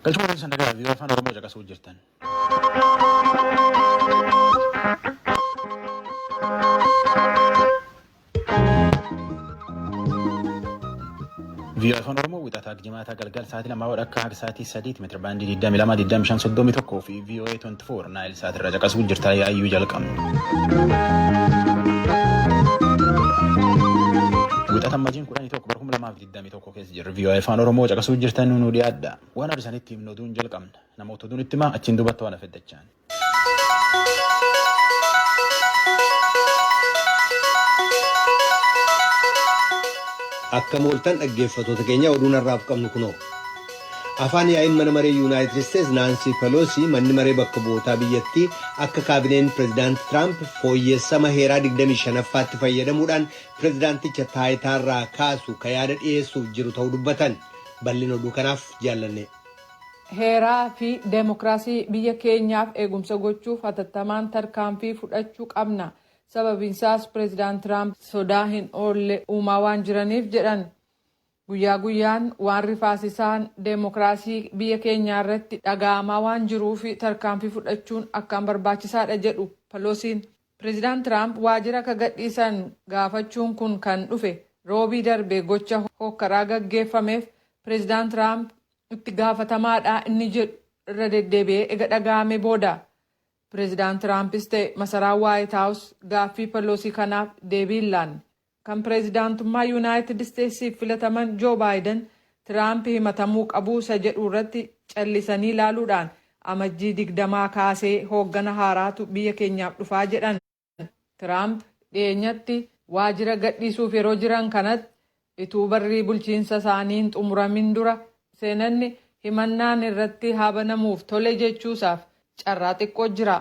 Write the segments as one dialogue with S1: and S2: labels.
S1: Galchuma san dagaa biyya afaan Oromoo caqasuu jirtan. Biyya afaan Oromoo wixataa Jimaataa galgal sa'aatii 2 akka sa'aatii 3 meetira baandii 22 25 31 fi VOA 24 Naayil Saat irraa caqasuu jirta yaayyuu jalqabna. Wixata majiin 11 keessa jirra VOA afaan Oromoo caqasuu jirtan nu dhiyaadha. Waan arsanitti himnu duun jalqabna. Namoota duun itti achiin duubatti waan afeddachaan.
S2: Akka mooltan dhaggeeffattoota keenya oduun har'aaf qabnu kunoo. Afaan yaa'iin mana maree Yuunaayitid Isteetsi Naansi Peloosii manni maree bakka bu'ootaa biyyattii akka kaabineen pireezidaanti Tiraamp fooyyessama heeraa 25ffaatti fayyadamuudhaan pireezidaanticha taayitaarraa kaasu ka yaada dhiyeessuuf jiru ta'uu dubbatan. Bal'ina oduu kanaaf jaallanne.
S3: Heeraa fi deemokiraasii biyya keenyaaf eegumsa gochuuf hatattamaan tarkaanfii fudhachuu qabna. Sababiinsaas pireezidaanti Tiraamp sodaa hin oolle uumaa waan jiraniif jedhan. Guyyaa guyyaan waan rifaasisaan deemokiraasii biyya keenyaa irratti dhaga'amaa waan jiruuf tarkaanfii fudhachuun akkaan barbaachisaadha jedhu Peloosiin. Pireezidaanti Tiraamp waajjira akka gadhiisan gaafachuun kun kan dhufe roobii darbe gocha hokkaraa gaggeeffameef pireezidaanti Tiraamp itti gaafatamaadha inni jedhu irra deddeebi'ee ega dhaga'ame booda. Pireezidaanti Tiraampis ta'e masaraa Waayit Haawus gaaffii Peloosii kanaaf deebii hin laanne. Kan pireezidaantummaa Yuunaayitid Isteetsiif filataman Joo Baayiden Tiraamp himatamuu qabuu isa jedhu irratti callisanii ilaaluudhaan amajjii 20 kaasee hooggana haaraatu biyya keenyaaf dhufaa jedhan. Tiraamp dhiyeenyatti waajjira gadhiisuuf yeroo jiran kanatti ituu barrii bulchiinsa isaanii hin xumuramin dura seenanni himannaan irratti haabanamuuf tole jechuusaaf carraa xiqqoo jira.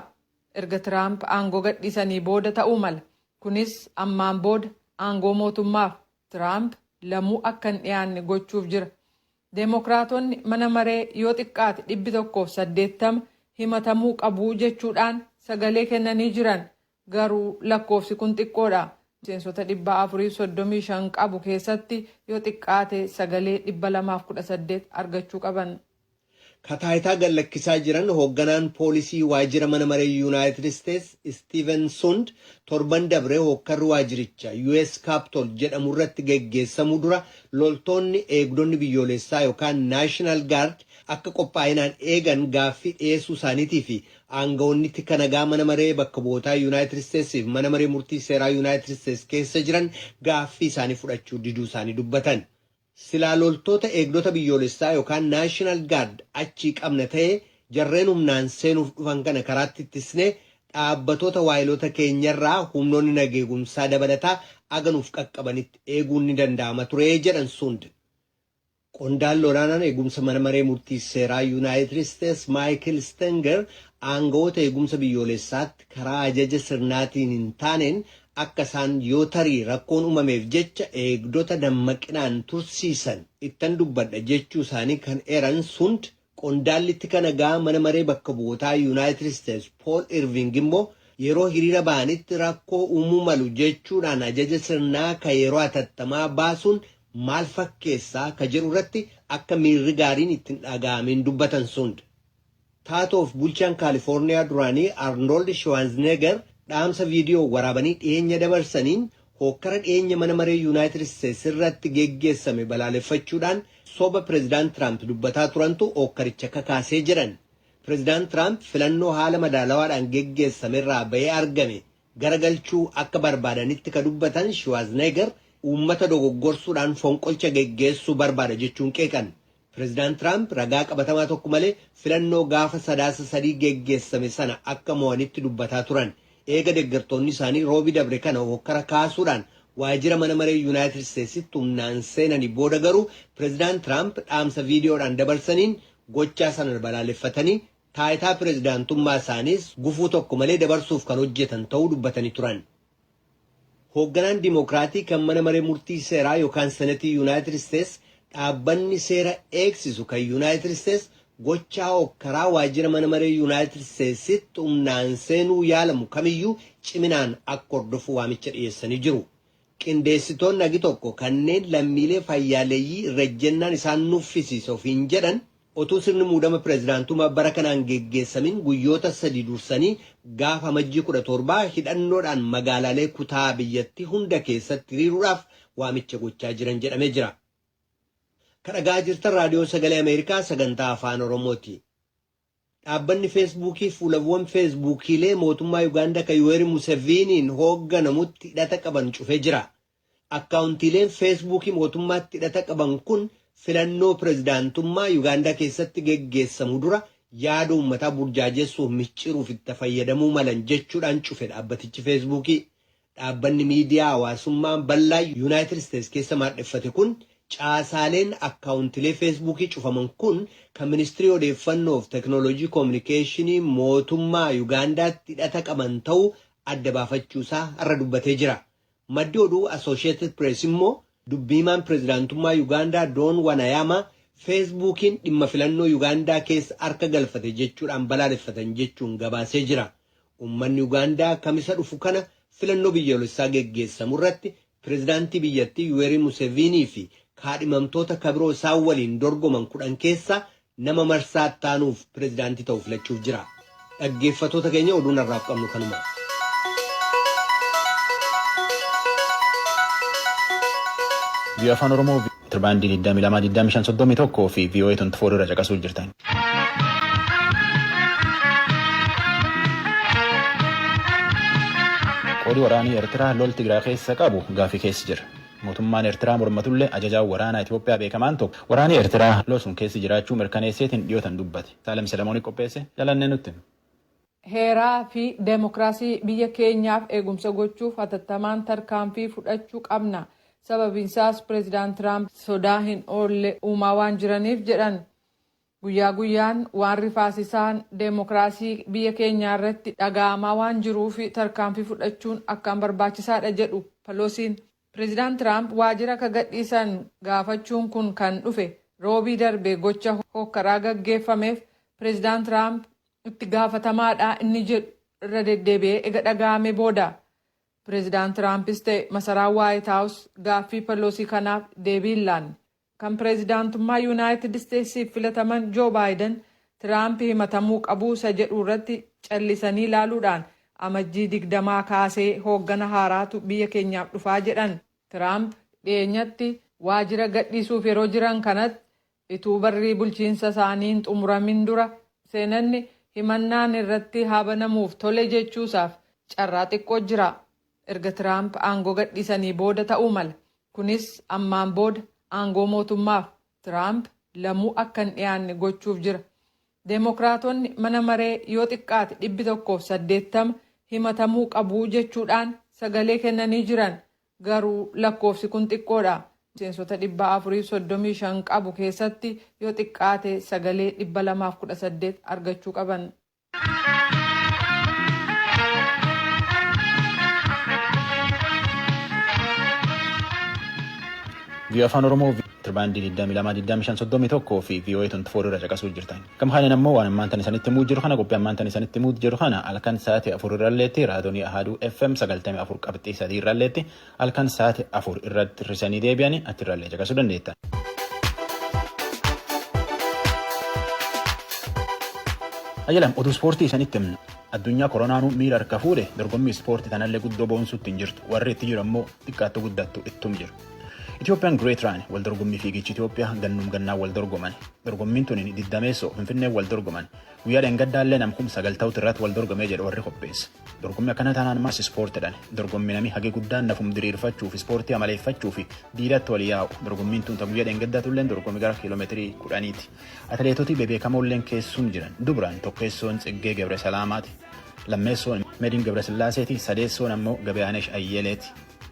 S3: Erga Tiraamp aangoo gadhiisanii booda ta'uu mala. Kunis ammaan booda aangoo mootummaaf Tiraamp lamuu akka hin dhiyaanne gochuuf jira. Deemokiraatonni mana maree yoo xiqqaate 180 himatamuu qabuu jechuudhaan sagalee kennanii jiran garuu lakkoofsi kun xiqqoodha. Miseensota 435 qabu keessatti yoo xiqqaate sagalee 218 argachuu qaban.
S2: Kataayitaa gallakkisaa jiran hoogganaan poolisii waajjira mana maree Yuunaayitid Isteetsi Istiiven Sund torban dabree hokkarri waajjiricha US Capitol jedhamu irratti geggeessamuu dura loltoonni eegdonni biyyoolessaa yookaan National Guard akka qophaa'inaan eegan gaaffii dhiyeessuu isaaniitii fi aangawoonni tika nagaa mana maree bakka bu'ootaa Yuunaayitid Isteetsiif mana maree murtii seeraa Yuunaayitid Isteetsi keessa jiran gaaffii isaanii fudhachuu diduu isaanii dubbatan. Silaa loltoota eegdota biyyoolessaa yookaan National Guard achii qabna ta'ee jarreen humnaan seenuuf dhufan kana karaatti ittisnee dhaabbatoota waayilota keenyarraa humnoonni nageegumsaa dabalataa aganuuf qaqqabanitti eeguun ni danda'ama ture jedhan Sund. Qondaalli olaanaan eegumsa mana maree murtii seeraa Yuunaayitid Isteetsi Maayikel Stenger aangawoota eegumsa biyyoolessaatti karaa ajaja sirnaatiin hin taaneen akka isaan yoo tarii rakkoon uumameef jecha eegdota dammaqinaan tursiisan ittan dubbadha jechuu isaanii kan eeran Sund qondaalli tika nagaa mana maree bakka bu'ootaa Yuunaayitid Isteetsi Pool Irving immoo yeroo hiriira ba'anitti rakkoo uumuu malu jechuudhaan ajaja sirnaa ka yeroo hatattamaa baasuun maal fakkeessaa ka jedhu irratti akka miirri gaariin ittiin dhaga'ameen dubbatan Sund. Taatoof bulchaan Kaalifoorniyaa duraanii Arnold Schwarzenegger dhaamsa viidiyoo waraabanii dhiyeenya dabarsaniin hokkara dhiyeenya mana maree Yuunaayitid Isteetsi irratti geggeessame balaaleffachuudhaan soba pireezidaanti Tiraamp dubbataa turantu hokkaricha kakaasee jiran. Pireezidaanti Tiraamp filannoo haala madaalawaadhaan geggeessame irraa ba'ee argame garagalchuu akka barbaadanitti ka dubbatan Schwarzenegger uummata dogoggorsuudhaan fonqolcha geggeessuu barbaada jechuun qeeqan. Pireezidaanti Tiraamp ragaa qabatamaa tokko malee filannoo gaafa 3 geggeessame sana akka mo'anitti dubbataa turan. Eega deeggartoonni isaanii roobii dabre kana hokkara kaasuudhaan waajjira mana maree Yuunaayitid Isteetsitti humnaan seenanii booda garuu pireezidaanti Tiraamp dhaamsa viidiyoodhaan dabarsaniin gochaa sana balaaleffatanii taayitaa pireezidaantummaa isaaniis gufuu tokko malee dabarsuuf kan hojjetan ta'uu dubbatanii turan. Hoogganaan Dimookiraatii kan mana maree murtii seeraa yookaan Senetii Yuunaayitid Isteetsi dhaabbanni seera eegsisu kan Yuunaayitid Isteetsi gochaa hokkaraa waajjira mana maree Yuunaayitid Isteetsitti humnaan seenuu yaalamu kamiyyuu ciminaan akka hordofu waamicha dhiyeessanii jiru. Qindeessitoonni agi tokko kanneen lammiilee fayyaaleeyyii irra ejjennaan isaan nuffisiisa ofiin jedhan otuu sirni muudama pireezidaantummaa bara kanaan geggeessamin guyyoota 3 dursanii gaafa amajjii 17 hidhannoodhaan magaalaalee kutaa biyyattii hunda keessatti hiriiruudhaaf waamicha gochaa jiran jedhamee jira. Kan dhagaa jirtan raadiyoo sagalee Ameerikaa sagantaa afaan Oromooti. Dhaabbanni feesbuukii fuulawwan feesbuukiilee mootummaa Yuugaandaa kan Yoweri Museveniin hoogganamutti hidhata qaban cufee jira. Akkaawuntiileen feesbuukii mootummaatti hidhata qaban kun filannoo pireezidaantummaa Yuugaandaa keessatti geggeessamu dura yaada uummataa burjaajessuuf micciruuf itti fayyadamuu malan jechuudhaan cufe dhaabbatichi feesbuukii. Dhaabbanni miidiyaa hawaasummaa bal'aa Yuunaayitid Isteets keessa maadheffate kun caasaaleen akkaawuntiilee feesbuukii cufaman kun kan ministirii odeeffannoo fi teekinooloojii koominikeeshinii mootummaa Yuugaandaatti hidhata qaban ta'uu adda baafachuusaa irra dubbatee jira. Maddi oduu Associated Press immoo dubbiimaan pireezidaantummaa Yuugaandaa Doon Wanayaamaa feesbuukiin dhimma filannoo Yuugaandaa keessa harka galfate jechuudhaan balaaleffatan jechuun gabaasee jira. Uummanni Yuugaandaa kamisa dhufu kana filannoo biyyoolessaa geggeessamu irratti pireezidaantii biyyattii Yoweri Museveni fi kaadhimamtoota kabiroo isaan waliin dorgoman 10 keessa nama marsaa taanuuf pireezidaantii ta'uu filachuuf jira. Dhaggeeffattoota keenya oduun har'aaf qabnu kanuma.
S1: Biyya afaan Oromoo tirbaandii 222531 fi VOA 24 irra caqasuu jirtan. Qoodi waraanii Eertiraa lol Tigraay keessa qabu gaafii keessa jira. Mootummaan Eertiraa mormatullee ajajaa waraanaa Itoophiyaa beekamaan tokko waraanii Eertiraa lol sun keessa jiraachuu mirkaneesseetiin dhiyootan dubbate. Saalem Selemoonii qopheesse jalannee nutti.
S3: Heeraa fi deemokiraasii biyya keenyaaf eegumsa gochuuf hatattamaan tarkaanfii fudhachuu qabna. Sababiinsaas pireezidaant Tiraamp sodaa hin oolle uumaa waan jiraniif jedhan. Guyyaa guyyaan waan rifaasisaan deemokiraasii biyya keenyaa irratti dhaga'amaa waan jiruuf tarkaanfii fudhachuun akkaan barbaachisaadha jedhu Peloosiin. Pireezidaant Tiraamp waajjira akka gadhiisan gaafachuun kun kan dhufe roobii darbe gocha hokkaraa gaggeeffameef pireezidaant Tiraamp itti gaafatamaadha inni jedhu irra deddeebi'ee ega dhaga'ame booda. Pireezidaant Tiraampis ta'e masaraan Waayit Haawus gaaffii Peloosii kanaaf deebii hin laanne. Kan pireezidaantummaa Yuunaayitid Isteetsiif filataman Joo Baayiden Tiraamp himatamuu qabuu isa jedhu irratti callisanii ilaaluudhaan amajjii 20 kaasee hooggana haaraatu biyya keenyaaf dhufaa jedhan. Tiraamp dhiyeenyatti waajjira gadhiisuuf yeroo jiran kanatti ituu barrii bulchiinsa isaaniin xumuramin dura seenanni himannaan irratti haabanamuuf tole jechuusaaf carraa xiqqoo jira. Erga Tiraamp aangoo gadhiisanii booda ta'uu mala. Kunis ammaan booda aangoo mootummaaf Tiraamp lamuu akka hin dhiyaanne gochuuf jira. Deemokiraatonni mana maree yoo xiqqaate 180 himatamuu qabuu jechuudhaan sagalee kennanii jiran garuu lakkoofsi kun xiqqoodha. Miseensota 435 qabu keessatti yoo xiqqaate sagalee 218 argachuu qaban.
S1: Biyya afaan Oromoo tirbaandii 222531 fi VOA 24 irra caqasuu jirtan. Kam haala ammoo waan ammaan tan isanitti muu jiru kana qophii ammaan tan isanitti muu jiru kana halkan sa'aatii 4 irralleetti raadiyoo Ahaduu FM 94.3 irralleetti halkan sa'aatii 4 irratti hirrisanii deebi'anii atti irrallee caqasuu dandeettan. Ajalam oduu ispoortii isanitti himna. Addunyaa koronaanuu miira harka fuudhe dorgommii ispoortii tanallee guddoo boonsuutti hin jirtu. Warri itti jiru ammoo xiqqaattu guddattu ittum jiru. Itoophiyaan Great Run wal dorgommii fiigichi Itoophiyaa gannum gannaa wal dorgoman. Dorgommiin tun diddameessoo Finfinnee wal dorgoman. Guyyaa dheengaddaallee namkum 90 irratti wal dorgomee jedhu warri qopheesse. Dorgommii akkana taanaan maas ispoortiidhaan dorgommii namni hagee guddaan nafum diriirfachuuf ispoortii amaleeffachuuf diidatti wal yaa'u. Dorgommiin tun guyyaa dheengaddaatullee dorgommii gara kiiloomeetirii 10ti. Atileetotii bebeekamoolleen keessum jiran dubraan tokkeessoon Tsiggee Gebresalaamaati. Lammeessoon Medin Gebresillaaseeti. Sadeessoon ammoo Gabiyaanesh Ayyeleeti.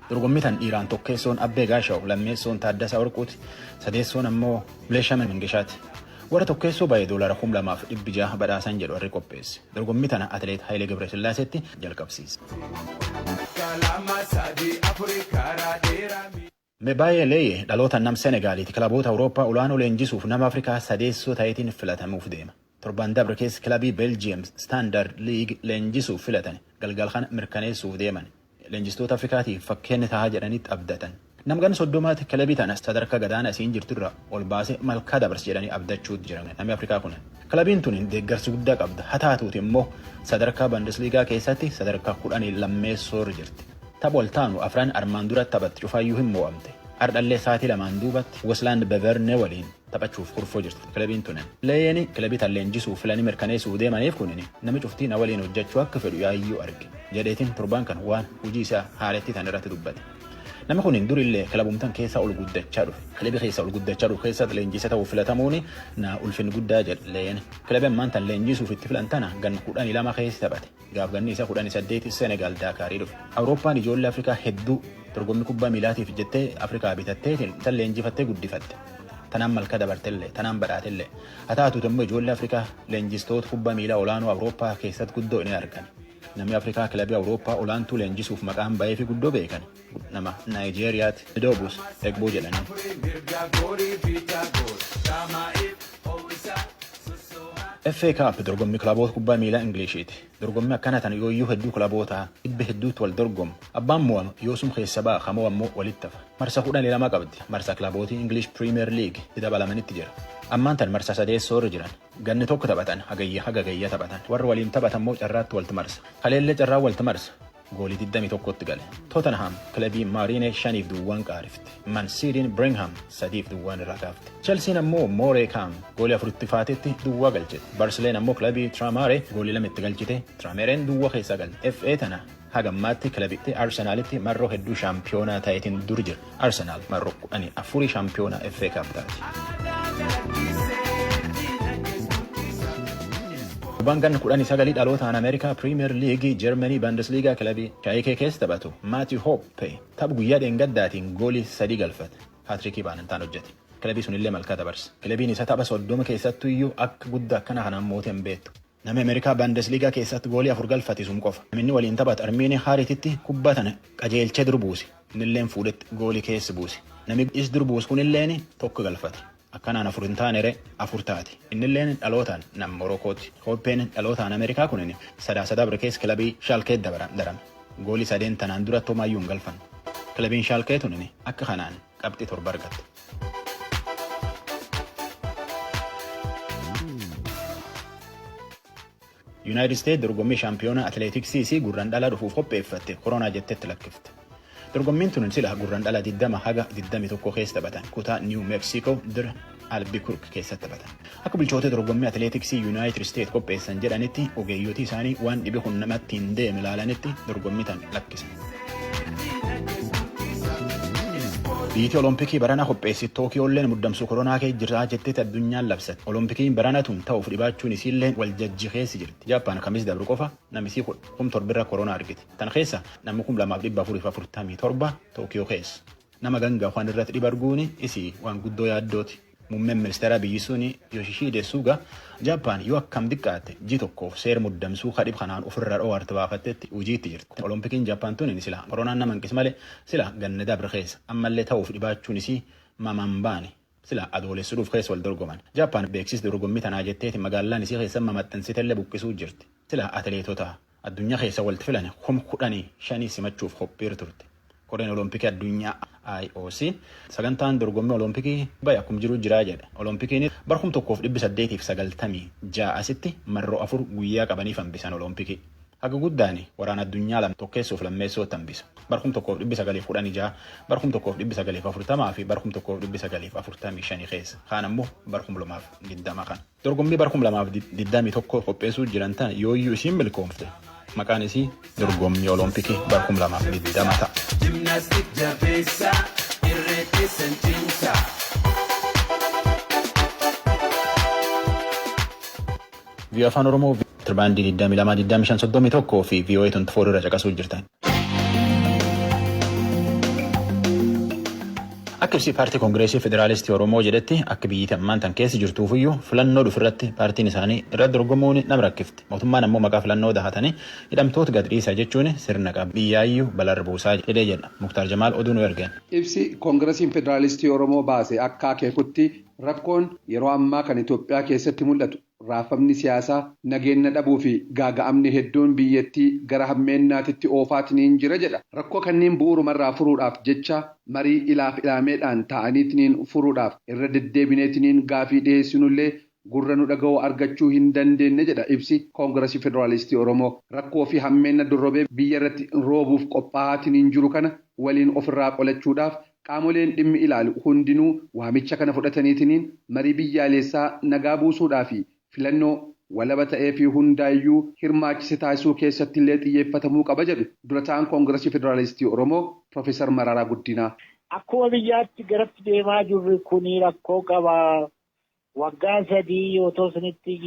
S1: Dorgommii tan dhiiraan tokkeessoon Abbee Gaashaw, lammeessoon Taaddasaa Warquuti, sadeessoon ammoo Bileeshaman Mingishaati. Warra tokkeessoo baay'ee $2,600 badhaasan jedhu warri qopheesse. Dorgommii tana atileet Hayilee Gebresillaaseetti jalqabsiise. Mebaayee Leeyee dhaloota nam Senegaaliiti kilaboota Awurooppaa olaanoo leenjisuuf nama Afrikaa sadeessoo ta'eetiin filatamuuf deema. Torban dabre keessa kilabii Belgium Standard League leenjisuuf filatan galgal kana mirkaneessuuf deeman. Leenjistoota Afrikaatiif fakkeenya tahaa jedhanitti abdatan. Namgan soddomaatti kilabii tana sadarkaa gadaana isiin jirturra ol baasee malkaa dabarsi jedhanii abdachuutu jiran namni Afrikaa kun. Kilabiin tun deeggarsa guddaa qabda. Haa taatuuti immoo sadarkaa Bundesliigaa keessatti sadarkaa 12 jirti. Tapha waltaanu afran armaan duratti taphatti cufaayyuu hin mo'amte. Ardhallee sa'aatii lamaan duubatti Westland Beverne waliin taphachuuf kurfoo jirti kilabiin tunen. Leeyeen kilabii tan leenjisuuf filanii mirkaneessuuf deemaniif kunin nami cuftii na waliin hojjechuu akka fedhu yaayyuu arge. Jedheetiin torban kan waan hojii isaa haaletti tan irratti dubbate. Nama kunin durillee kilabumtan keessa ol guddachaa dhufe. Kilabii keessa ol guddachaa dhufe keessatti leenjisa ta'uu filatamuun na ulfin guddaa jedhe Leeyeen. Kilabii ammaan tan leenjisuuf itti filantana gan 12 keessa taphate. Gaaf ganni isa 18 Senegaal Daakaarii dhufe. Awurooppaan ijoollee Afrikaa hedduu dorgommii kubbaa miilaatiif jettee Afrikaa bitatteetiin tan leenjifattee guddifatte. Tanaan malka dabartellee, tanaan badhaatellee. Haa taatuutu immoo ijoollee Afrikaa leenjistoota kubbaa miilaa olaanoo Awurooppaa keessatti guddoo ni argan. Namni Afrikaa kilabii Awurooppaa olaantuu leenjisuuf maqaan ba'ee fi guddoo beekan. Nama Naayijeeriyaatti Midoobus Egboo jedhanii. FA Cup dorgommii kilaboota kubbaa miilaa Ingiliishiiti. Dorgommii akkana tan yooyyuu hedduu kilabootaa dhibba hedduutti wal dorgomu. Abbaan mo'amu yoosum keessa ba'a hamoo ammoo walitti hafa. Marsa 12 qabdi. Marsa kilabootii English Premier League itti dabalamanitti jira. Ammaan tan marsa sadeessoo irra jiran. Ganni tokko taphatan hagayya taphatan. Warri waliin taphatan immoo carraatti walti marsa. Kaleellee carraa walti marsa. Goolii 21tti gale. Tottenham kilabii Marine 5-2 qaarifte. Man City Birmingham 3-2 irraa gaafte. Chelsea ammoo Morecambe goolii 4 faatetti duwwaa galchite. Barcelona ammoo kilabii Tramare goolii 2 itti galchite. Tramareen duwwaa keessa galte. FA tana hagammaatti kilabitti Arsenalitti marroo hedduu shaampiyoonaa ta'eetiin dur jira. Arsenal marroo 14 shaampiyoonaa FA Cup taati. Bangan 19 dhalootaan Ameerikaa Premier League Germany Bundesliga kilabii Schalke keessa taphatu Matthew Hoppe tapha guyyaa dheengaddaatiin goolii 3 galfate. Haatriikii baanantaan hojjete. Kilabii sunillee malkaa dabarse. Kilabiin isa tapha 30 keessattuu iyyuu akka guddaa akkana kanaan mooteen beektu. Namni Ameerikaa Bundesliga keessatti goolii 4 galfate sun qofa. Namni waliin taphatu Armiinii Haarititti kubbaa tana qajeelchee durbuusi. Innilleen fuudhetti goolii keessa buusi. Namni is durbuus kunilleen tokko galfate. Akkanaan 4 hin taanere 4 taati. Innilleen dhalootaan nam Morokkooti. Hoppeen dhalootaan Ameerikaa kunin sadaasa dabre keessa kilabii Schalke darame. Goolii 3 tanaan dura Toomayyuu hin galfan. Kilabiin Schalke tunin akka kanaan qabxii 7 argatte. United States dorgommii shaampiyoonaa atileetiksii gurraan dhalaa dhufuuf qopheeffatte koronaa jettetti lakkifte. Dorgommiin tun sila gurraan dhala 20 haga 21 keessa taphatan kutaa New Mexico dir Albuquerque keessatti taphatan. Akka bulchoota dorgommii atileetiksii United States qopheessan jedhanitti ogeeyyotii isaanii waan dhibe kun namatti hin deeme ilaalanitti dorgommii tan lakkisan. Biyyi Olompikii barana qopheessitu Tookiyoolleen muddamsuu koronaa kee jiraa jettetti addunyaan labsatte. Olompikiin barana tun ta'uuf dhibaachuun isiillee wal jajjiheessi jirti. Jaappaan kamis dabru qofa namisi 17 koronaa argite. Tan keessa namni 2447 Tookiyoo keessa. Nama gangaa waan irratti dhibarguuni isii waan guddoo yaaddooti. Muummeen ministeera biyyi suni Yoshihide Suga Jaappaan yoo akkam diqqaate ji tokkoof seera muddamsuu kadhib kanaan ofirra dhoowwarte baafattetti hojiitti jirti. Olompikiin Jaappaan tun sila koronaan nama hanqis malee sila ganna dabre keessa ammallee ta'uuf dhibaachuun isii mamaan baane sila adoolessuudhuuf keessa wal dorgoman. Jaappaan beeksisa dorgommii tanaa jetteeti magaalaan isii keessa maxxansitellee buqqisuu jirti. Sila atileetota addunyaa keessa walitti filan 15 simachuuf qophiirra turte. Koreen Olompikii addunyaa IOC sagantaan dorgommii Olompikii baay'ee akkuma jiru jiraa jedha. Olompikiin barkum tokkoof 896 asitti marroo 4 guyyaa qabaniif hambisan Olompikii. Haga guddaani waraana addunyaa lama tokkeessuuf lammeessootti hambisa. Barkum tokkoof 916, barkum tokkoof 940 fi barkum tokkoof 945 keessa. Kaan ammoo barkum 2020 kan. Dorgommii barkum 2021 qopheessuu jiran tan yooyyuu isiin milkoomte. Maqaan isii dorgommii Olompikii barkum 2020 ta'a. Gimnaastik jabeessa irreetti sanchiinsa. Biyya afaan Oromoo tirbaandii 22-25-31 fi VOA 24 irra caqasuu jirtan. Akka ibsi paartii Koongireesii Federaalistii Oromoo jedhetti akka biyyi ammaan tan keessa jirtuufiyyuu filannoo dhufirratti paartiin isaanii irratti dorgomuun nama rakkifti. Mootummaan ammoo maqaa filannoo dahatanii hidhamtoota gad dhiisaa jechuun sirna biyyaayyuu balarra buusaa jedhee jedha. Muktaar Jamaal oduu nu ergeen.
S4: Ibsi Koongireesiin Federaalistii Oromoo baase akka akeekutti rakkoon yeroo ammaa kan Itoophiyaa keessatti mul'atu raafamni siyaasaa nageenya dhabuu fi gaaga'amni hedduun biyyattii gara hammeennaatitti oofaatiin jira jedha. Rakkoo kanneen bu'uurumarraa furuudhaaf jecha marii ilaaf ilaameedhaan ta'aniitiin furuudhaaf irra deddeebineetiin gaafii dhiyeessinullee gurra nu dhaga'uu argachuu hin dandeenye jedha ibsi Koongireesii Federaalistii Oromoo. Rakkoo fi hammeenna dorrobee biyya irratti roobuuf qophaa'aatiin jiru kana waliin ofirraa qolachuudhaaf qaamoleen dhimmi ilaalu hundinuu waamicha kana fudhataniitiin marii biyyaalessaa nagaa buusuudhaa fi filannoo walaba ta'ee fi hundaayyuu hirmaachise taasisuu keessatti illee xiyyeeffatamuu qaba jedhu dura ta'an Koongireesii Federaalistii Oromoo Profeesar Mararaa Guddinaa.
S5: Akkuma biyyaatti garatti deemaa jirru kuni rakkoo qaba. Waggaa 3 otoo isinitti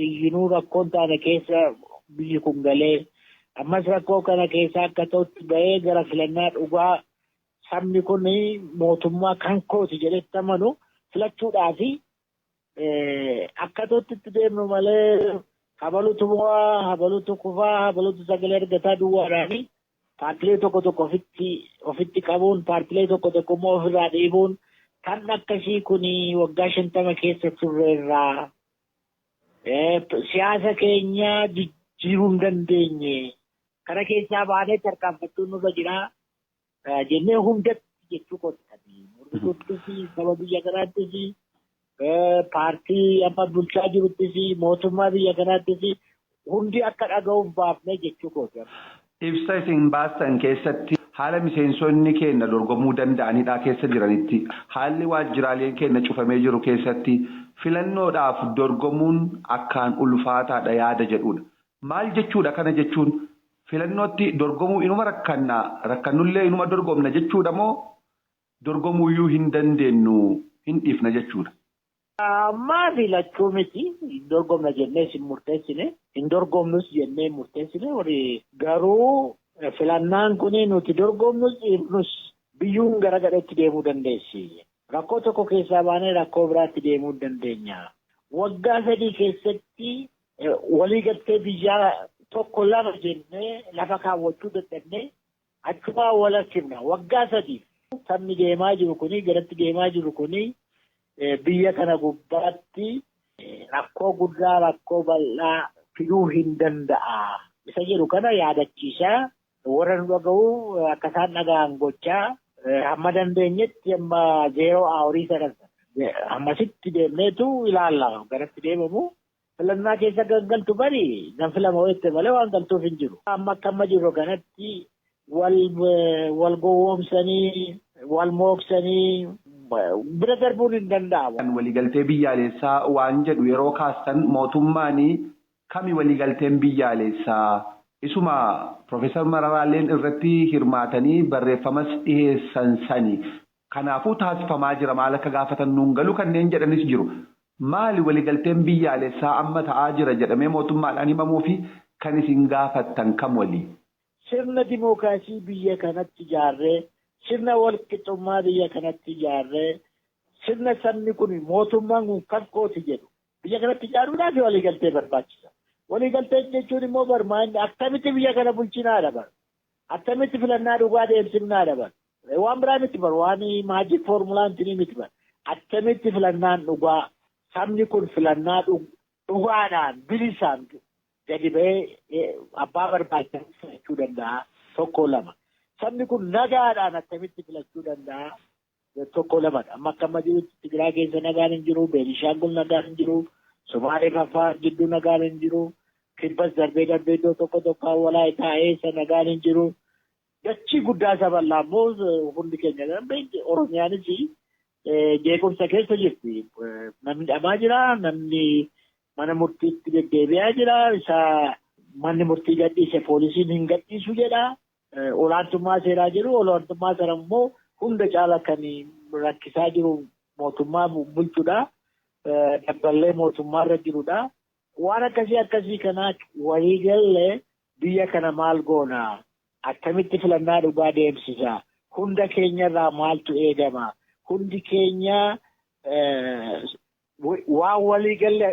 S5: iyyinuu rakkoon taane keessa biyyi kun galee ammas rakkoo kana keessa akka ta'utti ba'ee gara filannaa dhugaa sabni kun mootummaa kan kooti jedhetti amanu filachuudhaaf akka ta'utti deemnu malee habalutu bu'aa, habalutu kufaa, habalutu sagalee argataa duwwaadhaani paartilee tokko ofitti qabuun paartilee tokko immoo ofirraa dhiibuun kan akkasii kun waggaa 50 keessa turreerraa siyaasa keenya jijjiiruu hin dandeenye kana keessaa baanee tarkaanfachuun nurra jira jennee hundatti jechuu qottanii murtootti saba biyya kanaattis paartii amma bulchaa jiruttis mootummaa biyya kanaattis hundi akka dhaga'uuf baafne jechuu qottanii.
S4: Ibsa isin baastan keessatti haala miseensonni keenya dorgomuu danda'anidha keessa jiranitti haalli waajjiraaleen keenya cufamee jiru keessatti filannoodhaaf dorgomuun akkaan ulfaataadha yaada jedhudha. Maal jechuudha kana jechuun filannootti dorgomuu inuma rakkannullee inuma dorgomna jechuudha moo dorgomuuyyuu hin dandeenyu hin dhiifna jechuudha.
S5: Ammaa filachuu miti hin dorgomna jennee hin murteessine hin dorgomnus jennee murteessine garuu filannaan kun nuti dorgomnus dhiifnus biyyuun garagaraatti deemuu dandeessi. Rakkoo tokko keessaa baanee rakkoo biraatti deemuu dandeenya. Waggaa 3 keessatti waliigaltee biyyaa tokko lama jennee lafa kaawwachuu dadhabnee achuma wal argina. Waggaa 3 sabni deemaa jiru kuni garatti deemaa jiru kuni biyya kana gubbaatti rakkoo guddaa rakkoo bal'aa fiduu hin danda'a. Isa jedhu kana yaadachiisaa warra nu dhaga'u akka isaan dhaga'an gochaa hamma dandeenyetti amma 0 horii sadarkaa ammasitti deemneetu ilaalla garatti deemamu. Filannaa keessa galtu bari nan filama wayette malee waan galtuuf hin jiru. Amma akkamma jiru kanatti wal gowwoomsanii wal mooksanii bira darbuun hin danda'amu.
S4: Waliigaltee biyyaalessaa waan jedhu yeroo kaastan mootummaan kami waliigalteen biyyaalessaa isuma Profeesar Mararaalleen irratti hirmaatanii barreeffamas dhiheessan sani. Kanaafuu taasifamaa jira maal akka gaafatan nuun galu kanneen jedhanis jiru. Maali waliigalteen biyyaalessaa amma ta'aa jira jedhamee mootummaadhaan himamuu fi kan isin gaafattan kam walii?
S5: Sirna dimookiraasii biyya kanatti ijaarree sirna walqixxummaa biyya kanatti ijaarree sirna sabni kun mootummaan kun kan kooti jedhu biyya kanatti ijaaruudhaaf waliigaltee barbaachisa. Waliigaltee jechuun immoo barmaanni akkamitti biyya kana bulchinaa dabar akkamitti filannaa dhugaa deemsifnaa dabar waan biraa miti bar waan maajik foormulaan tinii miti bar akkamitti filannaan dhugaa sabni kun filannaa dhugaadhaan bilisaan gadi ba'ee abbaa barbaachisan filachuu danda'a tokko lama. Sabni kun nagaadhaan akkamitti filachuu danda'a tokko lamadha. Amma akkama jirutti Tigiraa keessa nagaan hin jiru, Beenishaangul nagaan hin jiru, Somaalee Affaar gidduu nagaan hin jiru, Kibbas darbee iddoo tokko Walaayitaa eessa nagaan hin jiru. Dachii guddaa sabal'aa immoo hundi keenya Oromiyaanis jeequmsa keessa jirti. Namni dhamaa jira, namni mana murtiitti deddeebi'aa jira, isa manni murtii gadhiise poolisiin hin gadhiisu jedha. Olaantummaa seeraa jiru, olaantummaa sana immoo hunda caala kan rakkisaa jiru mootummaa bulchuudha. Dabballee mootummaarra jirudha. Waan akkasii kanaa waliigallee biyya kana maal goona? Akkamitti filannaa dhugaa deemsisa? Hunda keenyarraa maaltu eegama? hundi keenya waan walii galle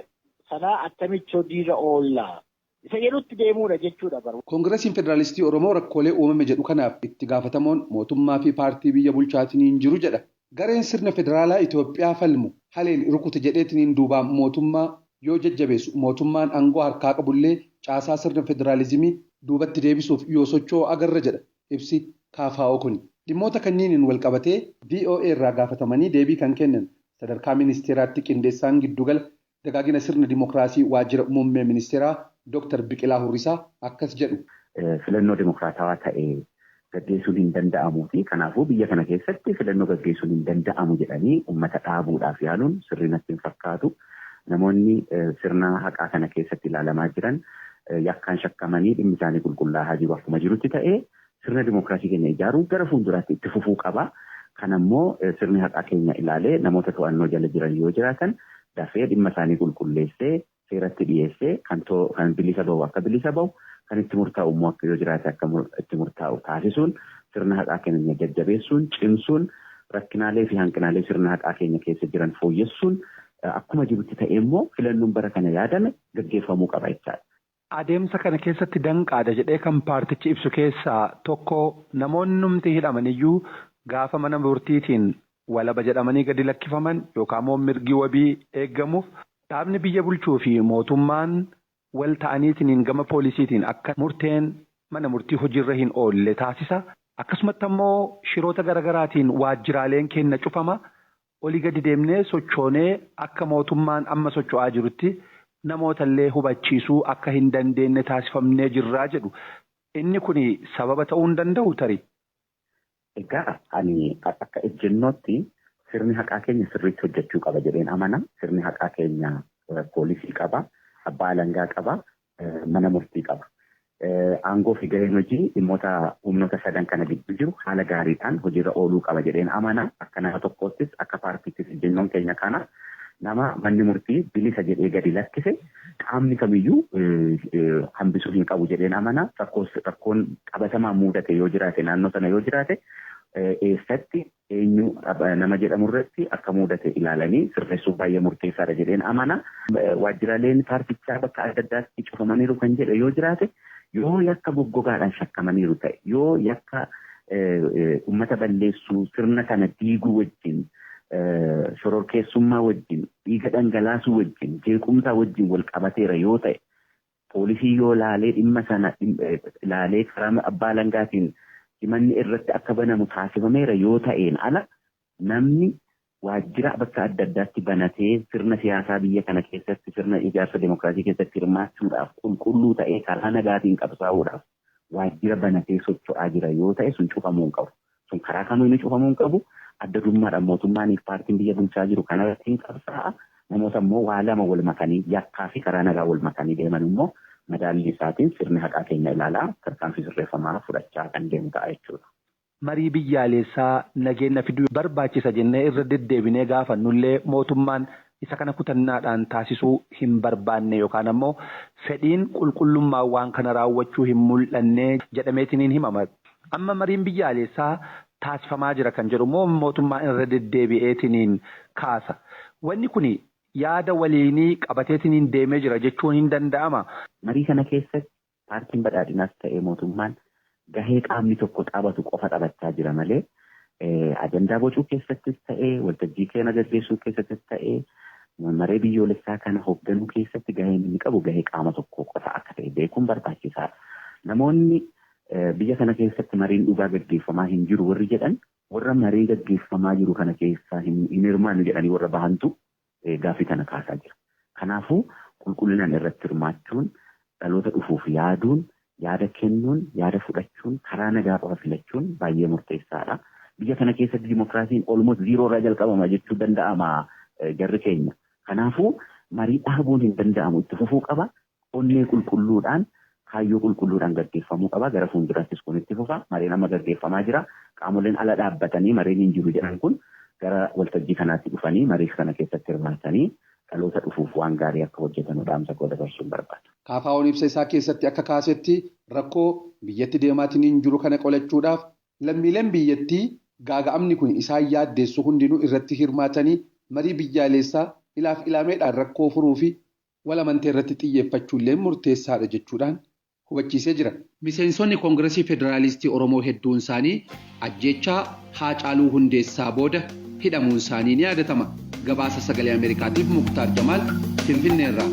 S5: sanaa attamitti hojiirra oollaa. Isa jedhutti deemuudha jechuudha baru.
S4: Koongiresiin Federaalistii Oromoo rakkoolee uumame jedhu kanaaf itti gaafatamoon mootummaa fi paartii biyya bulchaatiin jiru jedha. Gareen sirna federaalaa Itoophiyaa falmu haleen rukute jedheetiin duubaan mootummaa yoo jajjabeessu mootummaan aangoo harkaa qabullee caasaa sirna federaalizimii duubatti deebisuuf yoo socho'u agarra jedha ibsi KFO kun. Dhimmoota kanniiniin wal qabatee VOA irraa gaafatamanii deebii kan kennan sadarkaa ministeeraatti qindeessaan giddugala dagaagina sirna dimokiraasii waajjira muummee ministeeraa Dr. Biqilaa Hurrisaa akkas jedhu.
S6: Filannoo dimokiraatawaa ta'ee gaggeessuun hin danda'amuu fi kanaafuu biyya kana keessatti filannoo gaggeessuun hin danda'amu jedhanii uummata dhaabuudhaaf yaaluun sirrii natti hin fakkaatu. Namoonni sirna haqaa kana keessatti ilaalamaa jiran yakkaan shakkamanii dhimmi isaanii qulqullaa'aa jiru akkuma jirutti ta'ee sirna dimokiraasii keenya ijaaruun gara fuulduraatti itti fufuu qaba. Kanammoo sirni haqaa keenya ilaalee namoota to'annoo jala jiran yoo jiraatan dafee dhimma isaanii qulqulleessee seeratti dhiyeessee kan bilisa bahu akka bilisa bahu kan itti murtaa'u immoo akka yoo jiraate akka itti murtaa'u taasisuun sirna haqaa keenya jajjabeessuun cimsuun rakkinaalee fi hanqinaalee sirna haqaa keenya keessa jiran fooyyessuun akkuma jirutti ta'e immoo filannoon bara kana yaadame gaggeeffamuu qaba jechaadha.
S4: Adeemsa kana keessatti danqaadha jedhee kan paartichi ibsu keessaa tokko namoonni numti hidhamaniyyuu gaafa mana murtiitiin walaba jedhamanii gadi lakkifaman yookaan immoo mirgi wabii eeggamuuf dhaabni biyya bulchuu fi mootummaan wal ta'aniitiin gama poolisiitiin akka murteen mana murtii hojiirra hin oolle taasisa. Akkasumatti immoo shiroota garaagaraatiin waajjiraaleen keenya cufama. Olii gadi deemnee sochoonee akka mootummaan amma socho'aa jirutti namoota illee hubachiisuu akka hin dandeenye taasifamnee jirraa jedhu. Inni kun sababa ta'uu hin danda'u tarii.
S6: Egaa ani akka ejjennootti sirni haqaa keenya sirriitti hojjechuu qaba jedheen amana. Sirni haqaa keenya poolisii qaba, abbaa alangaa qaba, mana murtii qaba. Aangoo fi gaheen hojii dhimmoota humnoota sadan kana gidduu jiru haala gaariidhaan hojiirra ooluu qaba jedheen amana. Akka nama tokkoottis akka paartiittis ejjennoon keenya kana nama manni murtii bilisa jedhee gadi lakkise qaamni kamiyyuu hambisuu hin qabu jedheen amana. Rakkoon qabatamaa mudate yoo jiraate naannoo sana yoo jiraate eessatti eenyu nama jedhamu irratti akka mudate ilaalanii sirreessuuf baay'ee murteessaadha jedheen amana. Waajjiraaleen paartichaa bakka adda addaatti cufamaniiru kan jedhe yoo jiraate yoo yakka goggogaadhaan shakkamaniiru ta'e yoo yakka uummata balleessuu sirna kana diiguu wajjin shororkeessummaa wajjin dhiiga dhangalaasuu wajjin jeequmsaa wajjin wal qabateera yoo ta'e poolisii yoo laalee dhimma sana laalee karaa abbaa alangaatiin himanni irratti akka banamu taasifameera yoo ta'een ala namni waajjira bakka adda addaatti banatee sirna siyaasaa biyya kana keessatti sirna ijaarsa demokraasii keessatti hirmaachuudhaaf qulqulluu ta'ee karaa nagaatiin qabsaa'uudhaaf waajjira banatee socho'aa jira yoo ta'e sun cufamuu hin qabu. Sun karaa kamuu inni cufamuu hin qabu. Adda durummaadhaan mootummaaniif paartiin biyya bulchaa jiru kanarratti hin qabsaa'a. Namoota immoo waa lama wal makanii yakkaa fi karaa nagaa wal makanii deeman immoo madaalli isaatiin sirni haqaa keenya ilaalaa tarkaanfii sirreeffamaa fudhachaa kan deemu ta'a jechuudha.
S4: Marii biyyaalessaa nageenya fiduu barbaachisa jennee irra deddeebinee gaafannullee mootummaan isa kana kutannaadhaan taasisuu hin barbaanne yookaan ammoo fedhiin qulqullummaa waan kana raawwachuu hin mul'anne jedhameetiin hin himama. Amma mariin biyyaalessaa taasifamaa jira kan jedhu immoo mootummaan irra deddeebi'eetiin kaasa. Wanni kun yaada waliinii qabateetiin deemee jira jechuun hin danda'ama.
S6: Marii kana keessatti paartiin badhaadhinaas ta'ee mootummaan gahee qaamni tokko taphatu qofa taphachaa jira malee ajandaa bocuu keessattis ta'ee waltajjii keenya gaggeessuu keessattis ta'ee maree biyyoolessaa kana hoogganuu keessatti gaheen inni qabu gahee qaama tokko qofa akka ta'e beekuun barbaachisaadha. Namoonni biyya kana keessatti mariin dhugaa gaggeeffamaa hin jiru warri jedhan warra marii gaggeeffamaa jiru kana keessaa hin hirmaannu jedhanii warra bahantu gaaffii kana kaasaa jira. Kanaafuu qulqullinaan irratti hirmaachuun dhaloota dhufuuf yaaduun yaada kennuun yaada fudhachuun karaa nagaa qofa filachuun baay'ee murteessaadha. Biyya kana keessatti dimokiraasiin olmoot ziiroo irraa jalqabama jechuu danda'ama jarri keenya. Kanaafuu marii dhaabuun hin danda'amu itti fufuu qaba. Onnee qulqulluudhaan kaayyoo qulqulluudhaan gaggeeffamuu qaba. Gara fuuldurattis kun itti fufa. Mariin amma gaggeeffamaa jira. Qaamoleen ala dhaabbatanii mariin hin jiru jedhan kun gara waltajjii kanaatti dhufanii marii kana keessatti hirmaatanii dhaloota dhufuuf waan gaarii akka hojjetan dhaamsa koo dabarsuun barbaada.
S4: KFO'n ibsa isaa keessatti akka kaasetti rakkoo biyyatti deemaatiin jiru kana qolachuudhaaf lammiileen biyyattii gaaga'amni kun isaan yaaddeessu hundinuu irratti hirmaatanii marii biyyaalessaa ilaaf ilaameedhaan rakkoo furuu fi walamantee irratti xiyyeeffachuullee murteessaadha jechuudhaan hubachiisee jira. Miseensonni Koongireesii Federaalistii Oromoo hedduun isaanii ajjeechaa Haacaaluu Hundeessaa booda hidhamuun isaanii ni yaadatama. Gabaasa Sagalee Ameerikaatiif Muktaar Jamaal Finfinneerraa.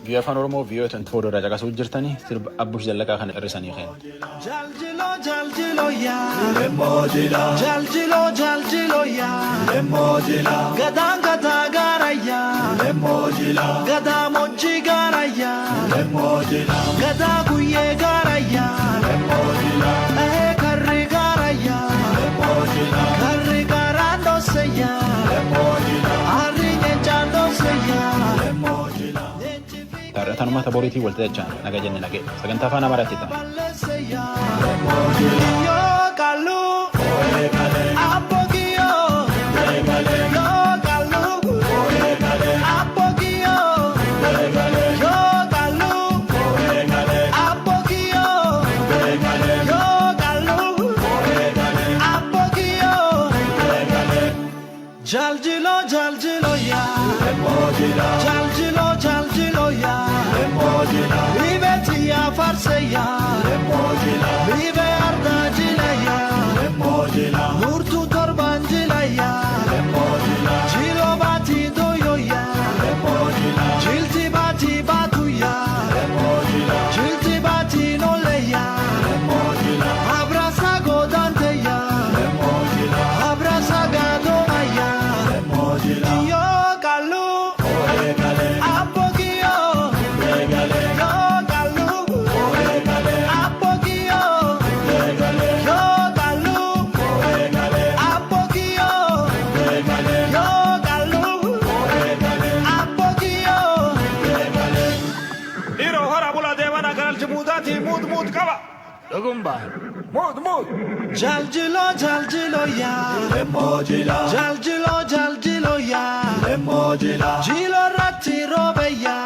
S1: Biyya afaan Oromoo biyyoota itti fuuldura caqasuu jirtanii sirba Abbush Zallaqaa kana hir'isanii ka'e.
S7: Jaljilo yaa jaljilo yaa gadaan gadaa gaara yaa gadaa moojjii gaara yaa gadaa guyyee gaara yaa karri gaara yaa karri gaaraan dhoose yaa harri nyeenchaan dhoose yaa.
S1: Taarrataan uummata boriitii walta jechaan naga jenne nagee sagantaa afaan Amaaraatti ta'a.
S7: Jaljilo ya jaljilo ya libeti ya farse ya libe arda jila ya nurtu torban jila ya jilo bati doyo ya jilti bati batu ya jilti bati nole ya abrasa godante ya abrasa gadoma ya yo kalu apogio yo kalu apogio yo kalu apogio yo kalu apogio
S8: Iro hara bula devana garal jibudati mud kaba Dogumba mud
S7: jaljilo ya jaljilo ya jilo ratti robe ya